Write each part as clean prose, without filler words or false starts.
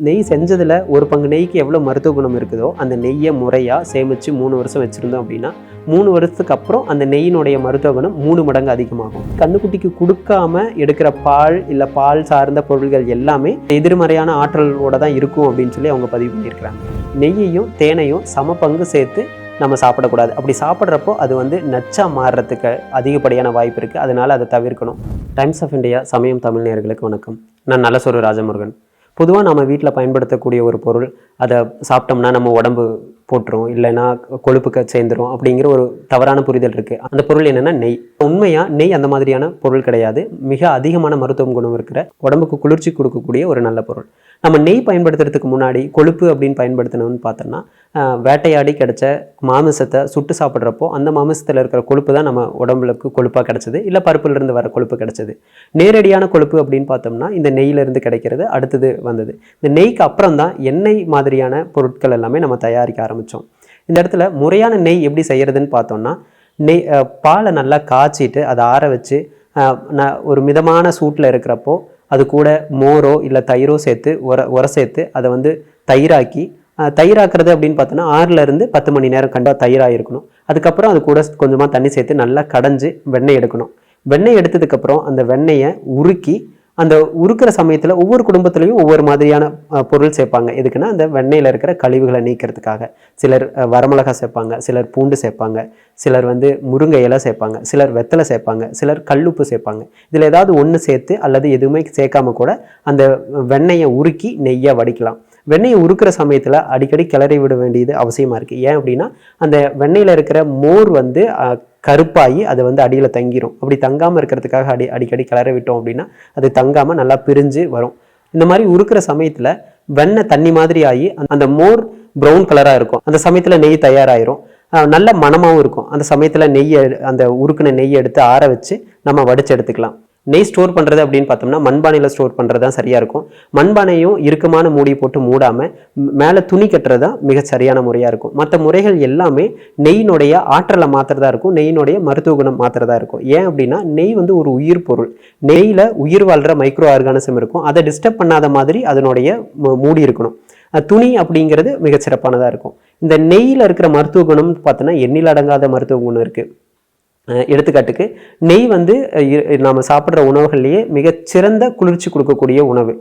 நெய் செஞ்சதில் ஒரு பங்கு நெய்க்கு எவ்வளோ மருத்துவ குணம் இருக்குதோ அந்த நெய்யை முறையாக சேமித்து 3 வருஷம் வச்சுருந்தோம் அப்படின்னா 3 வருஷத்துக்கு அப்புறம் அந்த நெய்யினுடைய மருத்துவ குணம் 3 மடங்கு அதிகமாகும். கண்ணுக்குட்டிக்கு கொடுக்காம எடுக்கிற பால் இல்லை பால் சார்ந்த பொருள்கள் எல்லாமே எதிர்மறையான ஆற்றலோடு தான் இருக்கும் அப்படின்னு சொல்லி அவங்க பதிவு பண்ணியிருக்கிறாங்க. நெய்யையும் தேனையும் சம பங்கு சேர்த்து நம்ம சாப்பிடக்கூடாது. அப்படி சாப்பிட்றப்போ அது நச்சா மாறுறதுக்கு அதிகப்படியான வாய்ப்பு இருக்குது. அதனால் அதை தவிர்க்கணும். டைம்ஸ் ஆஃப் இந்தியா சமயம் தமிழ் நேயர்களுக்கு வணக்கம். நான் நல்லசொரு ராஜமுருகன். பொதுவாக நம்ம வீட்டில் பயன்படுத்தக்கூடிய ஒரு பொருள் அதை சாப்பிட்டோம்னா நம்ம உடம்பு போட்டுரும், இல்லைன்னா கொழுப்புக்கு சேர்ந்துரும் அப்படிங்கிற ஒரு தவறான புரிதல் இருக்குது. அந்த பொருள் என்னென்னா நெய். உண்மையாக நெய் அந்த மாதிரியான பொருள் கிடையாது. மிக அதிகமான மருத்துவ குணம் இருக்கிற உடம்புக்கு குளிர்ச்சி கொடுக்கக்கூடிய ஒரு நல்ல பொருள். நம்ம நெய் பயன்படுத்துறதுக்கு முன்னாடி கொழுப்பு அப்படின்னு பயன்படுத்தணும்னு பார்த்தோம்னா வேட்டையாடி கிடைச்ச மாமிசத்தை சுட்டு சாப்பிட்றப்போ அந்த மாமிசத்தில் இருக்கிற கொழுப்பு தான் நம்ம உடம்புக்கு கொழுப்பாக கிடைச்சது, இல்லை பருப்புலேருந்து வர கொழுப்பு கிடைச்சது. நேரடியான கொழுப்பு அப்படின்னு பார்த்தோம்னா இந்த நெய்யிலேருந்து கிடைக்கிறது அடுத்தது வந்தது. இந்த நெய்க்கு அப்புறம் தான் எண்ணெய் மாதிரியான பொருட்கள் எல்லாமே நம்ம தயாரிக்க ஆரம்பித்தோம். இந்த இடத்துல முறையான நெய் எப்படி செய்கிறதுன்னு பார்த்தோம்னா பாலை நல்லா காய்ச்சிட்டு அதை ஆற வச்சு ஒரு மிதமான சூட்டில் இருக்கிறப்போ அது கூட மோரோ இல்லை தயிரோ சேர்த்து உர சேர்த்து அதை தயிராக்கி தயிராக்குறது அப்படின்னு பார்த்தோன்னா 6லேருந்து 10 மணி நேரம் கண்டிப்பாக தயிராக இருக்கணும். அதுக்கப்புறம் அது கூட கொஞ்சமாக தண்ணி சேர்த்து நல்லா கடைஞ்சி வெண்ணெய் எடுக்கணும். வெண்ணெய் எடுத்ததுக்கப்புறம் அந்த வெண்ணெயை உருக்கி அந்த உருக்கிற சமயத்தில் ஒவ்வொரு குடும்பத்துலேயும் ஒவ்வொரு மாதிரியான பொருள் சேர்ப்பாங்க. எதுக்குன்னா அந்த வெண்ணெயில் இருக்கிற கழிவுகளை நீக்கிறதுக்காக. சிலர் வரமிளகாய் சேர்ப்பாங்க, சிலர் பூண்டு சேர்ப்பாங்க, சிலர் முருங்கை இலை சேர்ப்பாங்க, சிலர் வெத்தலை சேர்ப்பாங்க, சிலர் கல்லுப்பு சேர்ப்பாங்க. இதில் ஏதாவது ஒன்று சேர்த்து அல்லது எதுவுமே சேர்க்காம கூட அந்த வெண்ணெயை உருக்கி நெய்யாக வடிக்கலாம். வெண்ணெயை உருக்கிற சமயத்தில் அடிக்கடி கிளறி விட வேண்டியது அவசியமாக இருக்குது. ஏன் அப்படின்னா அந்த வெண்ணெயில் இருக்கிற மோர் கருப்பாகி அது அடியில் தங்கிரும். அப்படி தங்காமல் இருக்கிறதுக்காக அடிக்கடி கிளற விட்டோம் அப்படின்னா அது தங்காமல் நல்லா பிரிஞ்சு வரும். இந்த மாதிரி உருக்கிற சமயத்தில் வெண்ணெய் தண்ணி மாதிரி ஆகி அந்த மோர் ப்ரௌன் கலராக இருக்கும். அந்த சமயத்தில் நெய் தயாராகிரும். நல்ல மணமாகவும் இருக்கும். அந்த சமயத்தில் அந்த உருக்கின நெய்யை எடுத்து ஆற வச்சு நம்ம வடித்து எடுத்துக்கலாம். நெய் ஸ்டோர் பண்ணுறது அப்படின்னு பார்த்தோம்னா மண்பானையில் ஸ்டோர் பண்ணுறது தான் சரியாக இருக்கும். மண்பானையும் இறுக்கமான மூடி போட்டு மூடாமல் மேலே துணி கட்டுறது தான் மிக சரியான முறையாக இருக்கும். மற்ற முறைகள் எல்லாமே நெய்யினுடைய ஆற்றலை மாத்திரதா இருக்கும், நெய்யினுடைய மருத்துவ குணம் மாத்திரதா இருக்கும். ஏன் அப்படின்னா நெய் ஒரு உயிர் பொருள். நெய்யில் உயிர் வாழ்கிற மைக்ரோ ஆர்கானிசம் இருக்கும். அதை டிஸ்டர்ப் பண்ணாத மாதிரி அதனுடைய மூடி இருக்கணும். துணி அப்படிங்கிறது மிக சிறப்பானதாக இருக்கும். இந்த நெய்யில் இருக்கிற மருத்துவ குணம்னு பார்த்தோன்னா எண்ணில் அடங்காத மருத்துவ குணம் இருக்குது. எடுத்துக்காட்டுக்கு நெய் நாம் சாப்பிட்ற உணவுகள்லேயே மிகச்சிறந்த குளிர்ச்சி கொடுக்கக்கூடிய உணவு.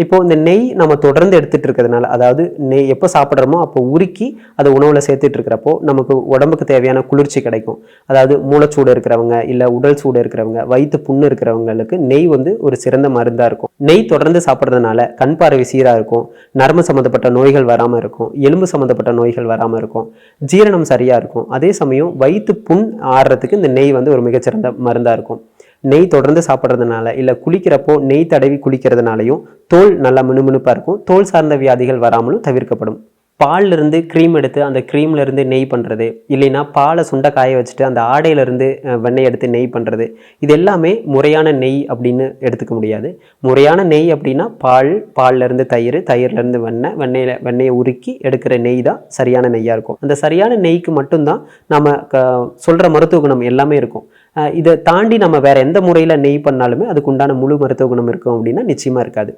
இப்போது இந்த நெய் நம்ம தொடர்ந்து எடுத்துகிட்டு இருக்கிறதுனால, அதாவது நெய் எப்போ சாப்பிட்றோமோ அப்போ உருக்கி அதை உணவில் சேர்த்துட்டு இருக்கிறப்போ நமக்கு உடம்புக்கு தேவையான குளிர்ச்சி கிடைக்கும். அதாவது மூளைச்சூடு இருக்கிறவங்க, இல்லை உடல் சூடு இருக்கிறவங்க, வயிற்று புண்ணு இருக்கிறவங்களுக்கு நெய் ஒரு சிறந்த மருந்தாக இருக்கும். நெய் தொடர்ந்து சாப்பிட்றதுனால கண் பார்வை சீராக இருக்கும், நரம்பு சம்மந்தப்பட்ட நோய்கள் வராமல் இருக்கும், எலும்பு சம்மந்தப்பட்ட நோய்கள் வராமல் இருக்கும், ஜீரணம் சரியாக இருக்கும். அதே சமயம் வயிற்று புண் ஆடுறதுக்கு இந்த நெய் ஒரு மிகச்சிறந்த மருந்தாக இருக்கும். நெய் தொடர்ந்து சாப்பிட்றதுனால இல்லை குளிக்கிறப்போ நெய் தடவி குளிக்கிறதுனாலையும் தோல் நல்லா மினுமினுப்பாக இருக்கும். தோல் சார்ந்த வியாதிகள் வராமலும் தவிர்க்கப்படும். பால்லேருந்து க்ரீம் எடுத்து அந்த க்ரீம்லேருந்து நெய் பண்ணுறது, இல்லைன்னா பாலை சுண்டை காய வச்சுட்டு அந்த ஆடையிலேருந்து வெண்ணெய் எடுத்து நெய் பண்ணுறது, இது எல்லாமே முறையான நெய் அப்படின்னு எடுத்துக்க முடியாது. முறையான நெய் அப்படின்னா பால்லேருந்து தயிர், தயிர்லேருந்து வெண்ணெயை உருக்கி எடுக்கிற நெய் தான் சரியான நெய்யாக இருக்கும். அந்த சரியான நெய்க்கு மட்டும்தான் நம்ம சொல்கிற மருத்துவ குணம் எல்லாமே இருக்கும். இதை தாண்டி நம்ம வேறு எந்த முறையில் நெய் பண்ணாலுமே அதுக்கு உண்டான முழு மருத்துவ குணம் இருக்கும் அப்படின்னா நிச்சயமாக இருக்காது.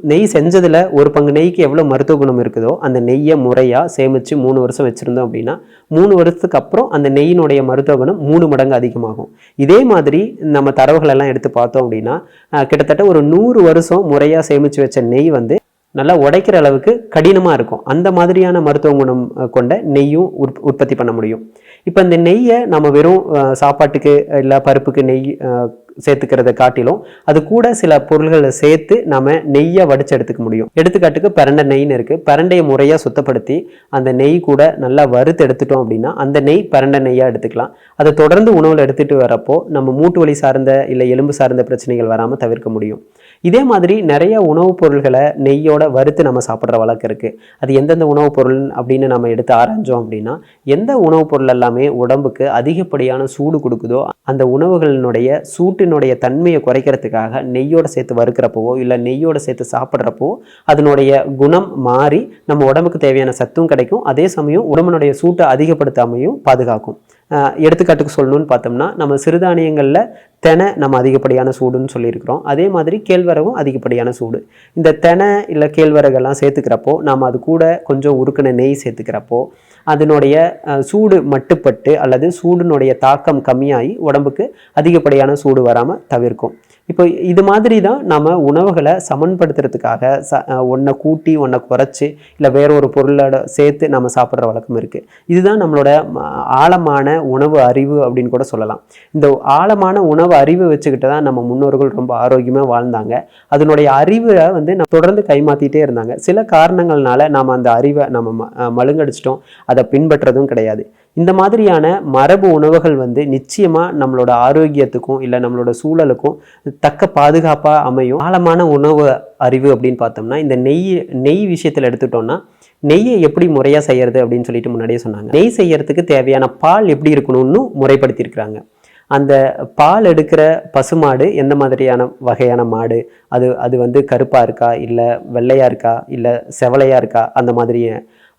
நெய் செஞ்சதில் ஒரு பங்கு நெய்க்கு எவ்வளோ மருத்துவ குணம் இருக்குதோ அந்த நெய்யை முறையாக சேமித்து 3 வருஷம் வச்சுருந்தோம் அப்படின்னா 3 வருஷத்துக்கு அப்புறம் அந்த நெய்யினுடைய மருத்துவ குணம் 3 மடங்கு அதிகமாகும். இதே மாதிரி நம்ம தரவுகளெல்லாம் எடுத்து பார்த்தோம் அப்படின்னா கிட்டத்தட்ட ஒரு 100 வருஷம் முறையாக சேமித்து வச்ச நெய் நல்லா உடைக்கிற அளவுக்கு கடினமாக இருக்கும். அந்த மாதிரியான மருத்துவ குணம் கொண்ட நெய்யும் உற்பத்தி பண்ண முடியும். இப்போ இந்த நெய்யை நம்ம வெறும் சாப்பாட்டுக்கு இல்லை பருப்புக்கு நெய் சேர்த்துக்கிறத காட்டிலும் அது கூட சில பொருள்களை சேர்த்து நம்ம நெய்யை வடித்து எடுத்துக்க முடியும். எடுத்துக்காட்டுக்கு பிரண்டை நெய்ன்னு இருக்குது. பிரண்டையை முறையாக சுத்தப்படுத்தி அந்த நெய் கூட நல்லா வறுத்து எடுத்துட்டோம் அப்படின்னா அந்த நெய் பிரண்டை நெய்யாக எடுத்துக்கலாம். அதை தொடர்ந்து உணவில் எடுத்துகிட்டு வரப்போ நம்ம மூட்டு வலி சார்ந்த இல்லை எலும்பு சார்ந்த பிரச்சனைகள் வராமல் தவிர்க்க முடியும். இதே மாதிரி நிறைய உணவுப் பொருள்களை நெய்யோட வறுத்து நம்ம சாப்பிட்ற வழக்கம் இருக்குது. அது எந்தெந்த உணவுப் பொருள் அப்படின்னு நம்ம எடுத்து ஆராய்ஞ்சோம் அப்படின்னா எந்த உணவுப் பொருள் எல்லாமே உடம்புக்கு அதிகப்படியான சூடு கொடுக்குதோ அந்த உணவுகளினுடைய சூட்டினுடைய தன்மையை குறைக்கிறதுக்காக நெய்யோட சேர்த்து வறுக்கிறப்பவோ இல்லை நெய்யோட சேர்த்து சாப்பிட்றப்போ அதனுடைய குணம் மாறி நம்ம உடம்புக்கு தேவையான சத்தும் கிடைக்கும். அதே சமயம் உடம்புனுடைய சூட்டை அதிகப்படுத்தாமையும் பாதுகாக்கும். எடுத்துக்காட்டுக்கு சொல்லணும்னு பார்த்தோம்னா நம்ம சிறுதானியங்களில் தெனை நம்ம அதிகப்படியான சூடுன்னு சொல்லியிருக்கிறோம். அதே மாதிரி கேழ்வரகும் அதிகப்படியான சூடு. இந்த தெனை இல்லை கேழ்வரகெல்லாம் சேர்த்துக்கிறப்போ நாம் அது கூட கொஞ்சம் உருக்கின நெய் சேர்த்துக்கிறப்போ அதனுடைய சூடு மட்டுப்பட்டு அல்லது சூடுனுடைய தாக்கம் கம்மியாகி உடம்புக்கு அதிகப்படியான சூடு வராமல் தவிர்க்கும். இப்போ இது மாதிரி தான் நம்ம உணவுகளை சமன்படுத்துறதுக்காக ஒன்றை கூட்டி ஒன்றை குறைச்சி இல்லை வேற ஒரு பொருளோட சேர்த்து நம்ம சாப்பிட்ற வழக்கம் இருக்குது. இதுதான் நம்மளோட ஆழமான உணவு அறிவு அப்படின்னு கூட சொல்லலாம். இந்த ஆழமான உணவு அறிவை வச்சுக்கிட்டு தான் நம்ம முன்னோர்கள் ரொம்ப ஆரோக்கியமாக வாழ்ந்தாங்க. அதனுடைய அறிவை நம்ம தொடர்ந்து கைமாற்றிட்டே இருந்தாங்க. சில காரணங்கள்னால நாம் அந்த அறிவை நம்ம மழுங்கடிச்சிட்டோம், அதை பின்பற்றதும் கிடையாது. இந்த மாதிரியான மரபு உணவுகள் நிச்சயமாக நம்மளோட ஆரோக்கியத்துக்கும் இல்லை நம்மளோட சூழலுக்கும் தக்க பாதுகாப்பாக அமையும். ஆழமான உணவு அறிவு அப்படின்னு பார்த்தோம்னா இந்த நெய் விஷயத்தில் எடுத்துட்டோம்னா நெய்யை எப்படி முறையாக செய்யறது அப்படின்னு சொல்லிட்டு முன்னாடியே சொன்னாங்க. நெய் செய்யறதுக்கு தேவையான பால் எப்படி இருக்கணும்னு முறைப்படுத்தியிருக்கிறாங்க. அந்த பால் எடுக்கிற பசுமாடு எந்த மாதிரியான வகையான மாடு, அது கருப்பாக இருக்கா இல்லை வெள்ளையாக இருக்கா இல்லை செவலையாக இருக்கா, அந்த மாதிரி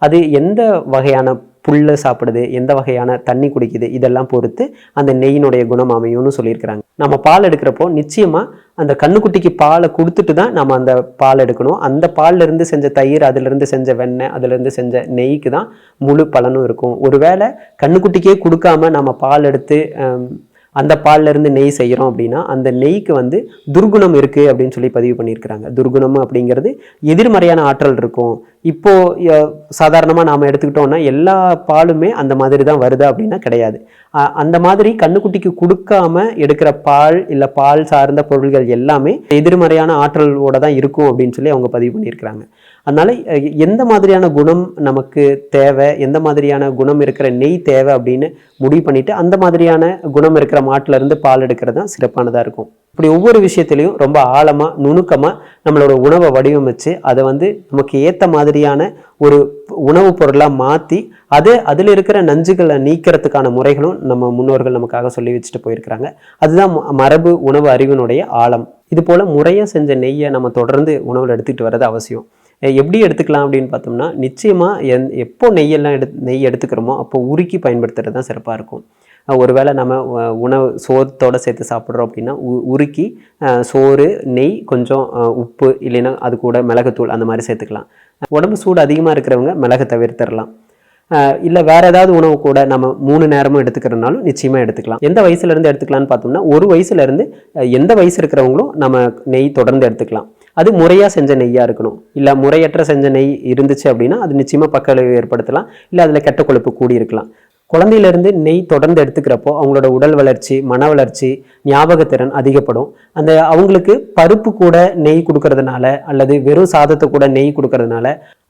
அது எந்த வகையான புல்லை சாப்பிடுது, எந்த வகையான தண்ணி குடிக்குது, இதெல்லாம் பொறுத்து அந்த நெய்யினுடைய குணம் அமையும்னு சொல்லியிருக்கிறாங்க. நம்ம பால் எடுக்கிறப்போ நிச்சயமாக அந்த கண்ணுக்குட்டிக்கு பாலை கொடுத்துட்டு தான் நம்ம அந்த பால் எடுக்கணும். அந்த பால்லேருந்து செஞ்ச தயிர், அதிலிருந்து செஞ்ச வெண்ணெய், அதிலிருந்து செஞ்ச நெய்க்கு தான் முழு பலனும் இருக்கும். ஒருவேளை கண்ணுக்குட்டிக்கே கொடுக்காம நம்ம பால் எடுத்து அந்த பால்லேருந்து நெய் செய்கிறோம் அப்படின்னா அந்த நெய்க்கு துர்குணம் இருக்குது அப்படின்னு சொல்லி பதிவு பண்ணியிருக்கிறாங்க. துர்குணம் அப்படிங்கிறது எதிர்மறையான ஆற்றல் இருக்கும். இப்போது சாதாரணமாக நாம் எடுத்துக்கிட்டோம்னா எல்லா பாலுமே அந்த மாதிரி தான் வருதா அப்படின்னா கிடையாது. அந்த மாதிரி கண்ணுக்குட்டிக்கு கொடுக்காம எடுக்கிற பால் இல்லை பால் சார்ந்த பொருள்கள் எல்லாமே எதிர்மறையான ஆற்றலோட தான் இருக்கும் அப்படின்னு சொல்லி அவங்க பதிவு பண்ணியிருக்கிறாங்க. அதனால எந்த மாதிரியான குணம் நமக்கு தேவை, எந்த மாதிரியான குணம் இருக்கிற நெய் தேவை அப்படின்னு முடிவு பண்ணிட்டு அந்த மாதிரியான குணம் இருக்கிற மாட்டுல இருந்து பால் எடுக்கிறது தான் சிறப்பானதாக இருக்கும். இப்படி ஒவ்வொரு விஷயத்திலையும் ரொம்ப ஆழமாக நுணுக்கமாக நம்மளோட உணவை வடிவமைச்சு அதை நமக்கு ஏற்ற மாதிரியான ஒரு உணவுப் பொருளாக மாற்றி அதில் இருக்கிற நஞ்சுகளை நீக்கிறதுக்கான முறைகளும் நம்ம முன்னோர்கள் நமக்காக சொல்லி வச்சுட்டு போயிருக்கிறாங்க. அதுதான் மரபு உணவு அறிவினுடைய ஆழம். இது போல் முறையாக செஞ்ச நெய்யை நம்ம தொடர்ந்து உணவில் எடுத்துக்கிட்டு வர்றது அவசியம். எப்படி எடுத்துக்கலாம் அப்படின்னு பார்த்தோம்னா நிச்சயமாக எப்போ நெய் எடுத்துக்கிறோமோ அப்போ உருக்கி பயன்படுத்துறது தான் சிறப்பாக இருக்கும். ஒருவேளை நம்ம உணவு சோத்தோடு சேர்த்து சாப்பிட்றோம் அப்படின்னா உருக்கி சோறு, நெய், கொஞ்சம் உப்பு இல்லைன்னா அது கூட மிளகுத்தூள் அந்த மாதிரி சேர்த்துக்கலாம். உடம்பு சூடு அதிகமாக இருக்கிறவங்க மிளகு தவிர்த்திடலாம். இல்லை வேறு ஏதாவது உணவு கூட நம்ம 3 நேரமும் எடுத்துக்கிறதுனாலும் நிச்சயமாக எடுத்துக்கலாம். எந்த வயசுலேருந்து எடுத்துக்கலான்னு பார்த்தோம்னா 1 வயசுலேருந்து எந்த வயசு இருக்கிறவங்களும் நம்ம நெய் தொடர்ந்து எடுத்துக்கலாம். அது முறையாக செஞ்ச நெய்யாக இருக்கணும். இல்லை முறையற்ற செஞ்ச நெய் இருந்துச்சு அப்படின்னா அது நிச்சயமாக பக்க விளைவு ஏற்படுத்தலாம். இல்லை அதில் கெட்ட கொழுப்பு கூடி இருக்கலாம். குழந்தையிலேருந்து நெய் தொடர்ந்து எடுத்துக்கிறப்போ அவங்களோட உடல் வளர்ச்சி, மன வளர்ச்சி, ஞாபகத்திறன் அதிகப்படும். அவங்களுக்கு பருப்பு கூட நெய் கொடுக்கறதுனால அல்லது வெறும் சாதத்தை கூட நெய் கொடுக்கறதுனால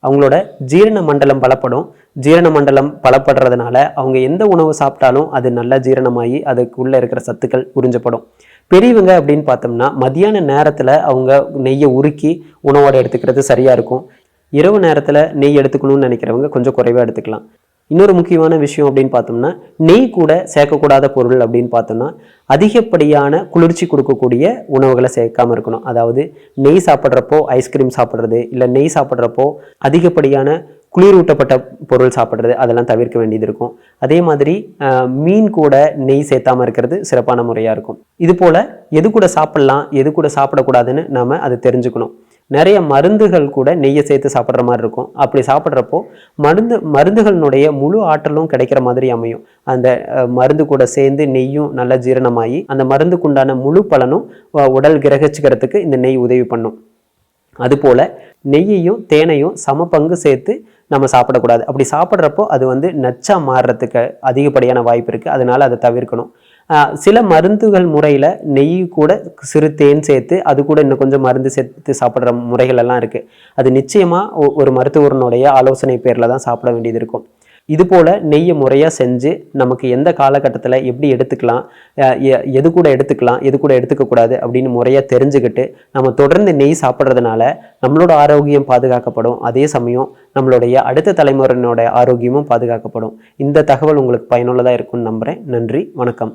அவங்களோட ஜீரண மண்டலம் பலப்படும். ஜீரண மண்டலம் பலப்படுறதுனால அவங்க எந்த உணவு சாப்பிட்டாலும் அது நல்லா ஜீரணமாகி அதுக்குள்ளே இருக்கிற சத்துக்கள் உறிஞ்சப்படும். பெரியவங்க அப்படின்னு பார்த்தோம்னா மதியான நேரத்தில் அவங்க நெய்யை உருக்கி உணவோட எடுத்துக்கிறது சரியாக இருக்கும். இரவு நேரத்தில் நெய் எடுத்துக்கணும்னு நினைக்கிறவங்க கொஞ்சம் குறைவாக எடுத்துக்கலாம். இன்னொரு முக்கியமான விஷயம் அப்படின்னு பார்த்தோம்னா நெய் கூட சேர்க்கக்கூடாத பொருள் அப்படின்னு பார்த்தோம்னா அதிகப்படியான குளிர்ச்சி கொடுக்கக்கூடிய உணவுகளை சேர்க்காமல் இருக்கணும். அதாவது நெய் சாப்பிட்றப்போ ஐஸ்கிரீம் சாப்பிட்றது, இல்லை நெய் சாப்பிட்றப்போ அதிகப்படியான குளிரூட்டப்பட்ட பொருள் சாப்பிட்றது, அதெல்லாம் தவிர்க்க வேண்டியது இருக்கும். அதே மாதிரி மீன் கூட நெய் சேர்த்தாமல் இருக்கிறது சிறப்பான முறையாக இருக்கும். இது போல் எது கூட சாப்பிட்லாம், எது கூட சாப்பிடக்கூடாதுன்னு நாம் அதை தெரிஞ்சுக்கணும். நிறைய மருந்துகள் கூட நெய்யை சேர்த்து சாப்பிட்ற மாதிரி இருக்கும். அப்படி சாப்பிட்றப்போ மருந்துகளினுடைய முழு ஆற்றலும் கிடைக்கிற மாதிரி அமையும். அந்த மருந்து கூட சேர்ந்து நெய்யும் நல்லா ஜீரணமாகி அந்த மருந்துக்குண்டான முழு பலனும் உடல் கிரகிச்சுக்கிறதுக்கு இந்த நெய் உதவி பண்ணும். அதுபோல் நெய்யையும் தேனையும் சம பங்கு சேர்த்து நம்ம சாப்பிடக்கூடாது. அப்படி சாப்பிட்றப்போ அது நச்சா மாறுறதுக்கு அதிகப்படியான வாய்ப்பு இருக்குது. அதனால அதை தவிர்க்கணும். சில மருந்துகள் முறையில் நெய் கூட சிறு தேன் சேர்த்து அது கூட இன்னும் கொஞ்சம் மருந்து சேர்த்து சாப்பிட்ற முறைகள் எல்லாம் இருக்குது. அது நிச்சயமாக ஒரு மருத்துவரனுடைய ஆலோசனை பேரில் தான் சாப்பிட வேண்டியது இருக்கும். இது போல் நெய்யை முறையாக செஞ்சு நமக்கு எந்த காலகட்டத்தில் எப்படி எடுத்துக்கலாம், எது கூட எடுத்துக்கலாம், எது கூட எடுத்துக்கக்கூடாது அப்படின்னு முறையாக தெரிஞ்சுக்கிட்டு நம்ம தொடர்ந்து நெய் சாப்பிட்றதுனால நம்மளோட ஆரோக்கியம் பாதுகாக்கப்படும். அதே சமயம் நம்மளுடைய அடுத்த தலைமுறையினோட ஆரோக்கியமும் பாதுகாக்கப்படும். இந்த தகவல் உங்களுக்கு பயனுள்ளதாக இருக்கும்னு நம்புகிறேன். நன்றி, வணக்கம்.